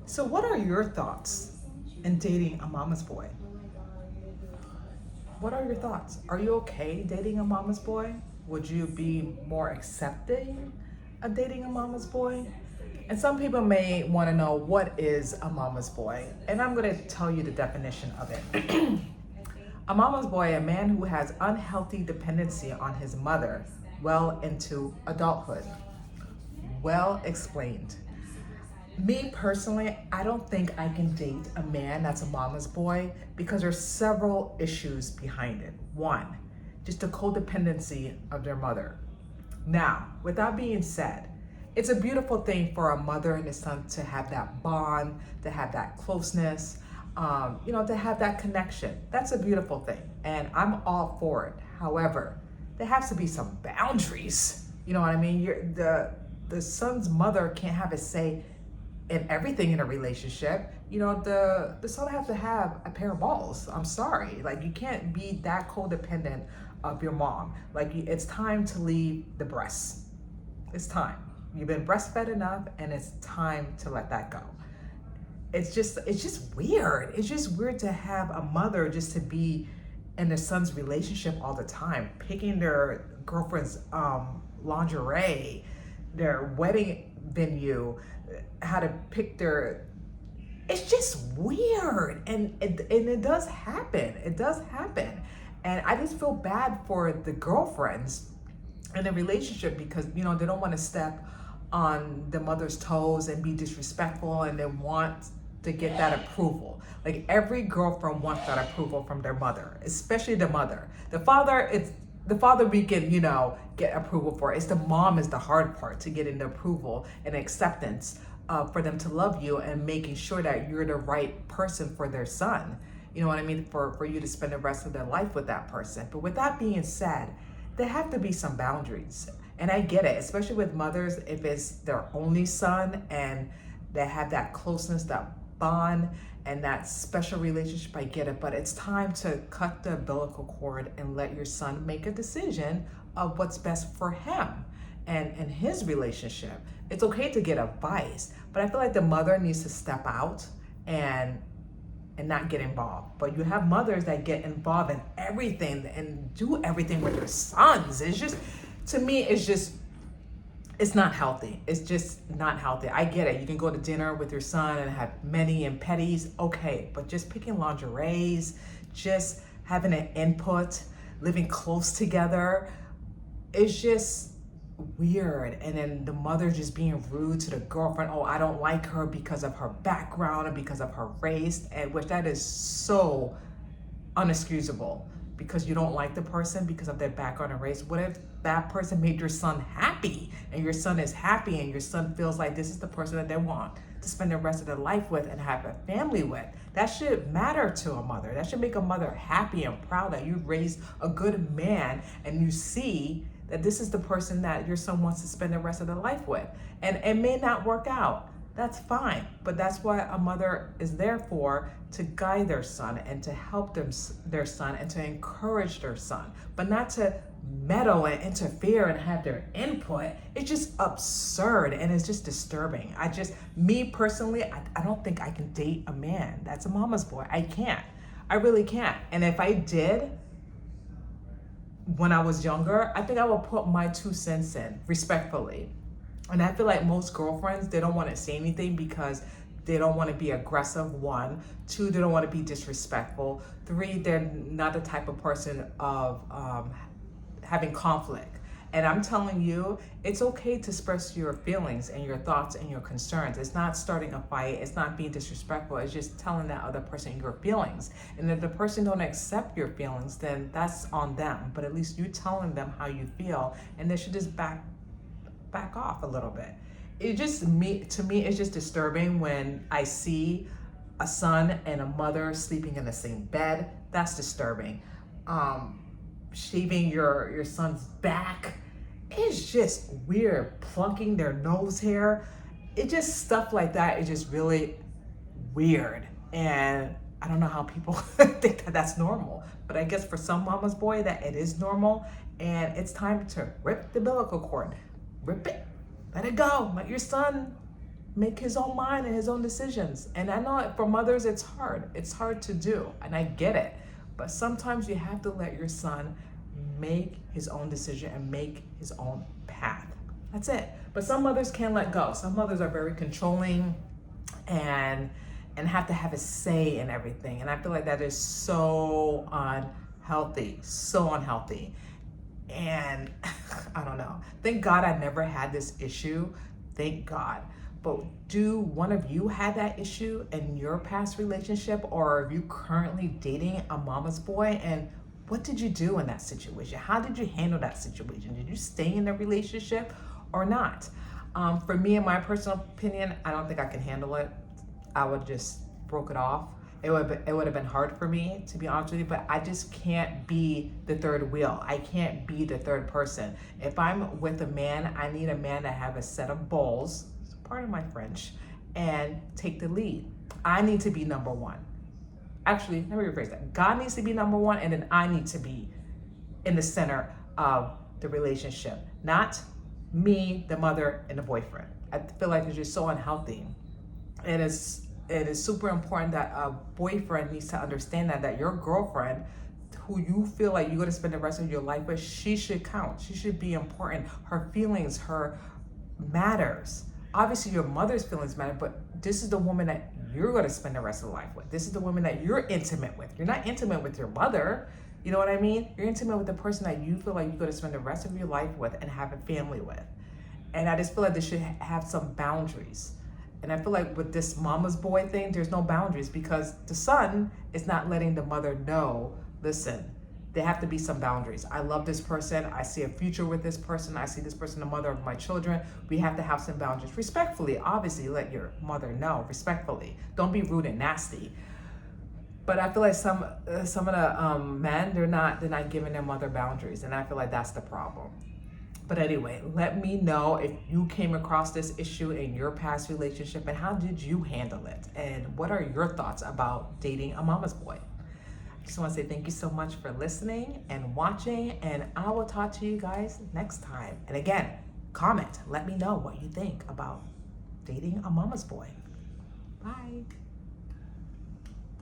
So, what are your thoughts in dating a mama's boy? What are your thoughts? Are you okay dating a mama's boy? Would you be more accepting of dating a mama's boy? And some people may want to know what is a mama's boy, and I'm going to tell you the definition of it. A mama's boy, a man who has unhealthy dependency on his mother well into adulthood. Well explained. Me personally, I don't think I can date a man that's a mama's boy because there's several issues behind it. One, just the codependency of their mother. Now, with that being said, it's a beautiful thing for a mother and a son to have that bond, to have that closeness, to have that connection. That's a beautiful thing, and I'm all for it. However, there has to be some boundaries. You know what I mean? The son's mother can't have a say in everything in a relationship. The son has to have a pair of balls. I'm sorry, like you can't be that codependent of your mom. Like it's time to leave the breast. It's time. You've been breastfed enough, and it's time to let that go. It's just weird. It's just weird to have a mother just to be in their son's relationship all the time, picking their girlfriend's lingerie, their wedding venue, how to pick their. It's just weird, and it does happen. It does happen, and I just feel bad for the girlfriends in the relationship because they don't want to step on the mother's toes and be disrespectful, and they want to get that approval. Like every girlfriend wants that approval from their mother, especially the mother. The father we can, get approval for. It's the mom is the hard part to get into approval and acceptance for them to love you and making sure that you're the right person for their son. You know what I mean? For you to spend the rest of their life with that person. But with that being said, there have to be some boundaries. And I get it, especially with mothers, if it's their only son and they have that closeness, that bond, and that special relationship, I get it. But it's time to cut the umbilical cord and let your son make a decision of what's best for him and his relationship. It's okay to get advice, but I feel like the mother needs to step out and not get involved. But you have mothers that get involved in everything and do everything with their sons. It's just, to me, it's not healthy. It's just not healthy. I get it. You can go to dinner with your son and have many and petties. Okay, but just picking lingeries, just having an input, living close together, it's just weird. And then the mother just being rude to the girlfriend. Oh, I don't like her because of her background and because of her race, and which that is so unexcusable. Because you don't like the person because of their background and race. What if that person made your son happy and your son is happy and your son feels like this is the person that they want to spend the rest of their life with and have a family with? That should matter to a mother. That should make a mother happy and proud that you raised a good man and you see that this is the person that your son wants to spend the rest of their life with. And it may not work out. That's fine, but that's what a mother is there for, to guide their son and to help their son and to encourage their son, but not to meddle and interfere and have their input. It's just absurd and it's just disturbing. Me personally, I don't think I can date a man that's a mama's boy. I can't. I really can't. And if I did, when I was younger, I think I would put my 2 cents in respectfully. And I feel like most girlfriends, they don't want to say anything because they don't want to be aggressive, 1. 2, they don't want to be disrespectful. 3, they're not the type of person of having conflict. And I'm telling you, it's okay to express your feelings and your thoughts and your concerns. It's not starting a fight. It's not being disrespectful. It's just telling that other person your feelings. And if the person don't accept your feelings, then that's on them. But at least you telling them how you feel, and they should just back off a little bit. To me, it's just disturbing when I see a son and a mother sleeping in the same bed. That's disturbing. Shaving your son's back, it's just weird. Plunking their nose hair, it just stuff like that is just really weird. And I don't know how people think that that's normal, but I guess for some mama's boy that it is normal, and it's time to rip the umbilical cord. Rip it, let it go, let your son make his own mind and his own decisions. And I know for mothers it's hard. It's hard to do, and I get it. But sometimes you have to let your son make his own decision and make his own path. That's it. But some mothers can't let go. Some mothers are very controlling and have to have a say in everything. And I feel like that is so unhealthy, so unhealthy. And I don't know. Thank God I never had this issue. Thank God. But do one of you had that issue in your past relationship, or are you currently dating a mama's boy? And what did you do in that situation? How did you handle that situation? Did you stay in the relationship or not? For me, in my personal opinion, I don't think I can handle it. I would just broke it off. It would have been hard for me, to be honest with you, but I just can't be the third wheel. I can't be the third person. If I'm with a man, I need a man to have a set of balls, pardon my French, and take the lead. I need to be number one. Actually, let me rephrase that. God needs to be number one, and then I need to be in the center of the relationship, not me, the mother, and the boyfriend. I feel like it's just so unhealthy. It is super important that a boyfriend needs to understand that your girlfriend, who you feel like you're going to spend the rest of your life with, she should count. She should be important. Her feelings, her matters. Obviously, your mother's feelings matter, but this is the woman that you're going to spend the rest of life with. This is the woman that you're intimate with. You're not intimate with your mother. You know what I mean? You're intimate with the person that you feel like you're going to spend the rest of your life with and have a family with. And I just feel like they should have some boundaries. And I feel like with this mama's boy thing, there's no boundaries, because the son is not letting the mother know, listen, there have to be some boundaries. I love this person. I see a future with this person. I see this person the mother of my children. We have to have some boundaries. Respectfully, obviously, let your mother know, respectfully. Don't be rude and nasty. But I feel like some of the men, they're not giving their mother boundaries. And I feel like that's the problem. But anyway, let me know if you came across this issue in your past relationship, and how did you handle it? And what are your thoughts about dating a mama's boy? I just want to say thank you so much for listening and watching, and I will talk to you guys next time. And again, comment. Let me know what you think about dating a mama's boy. Bye.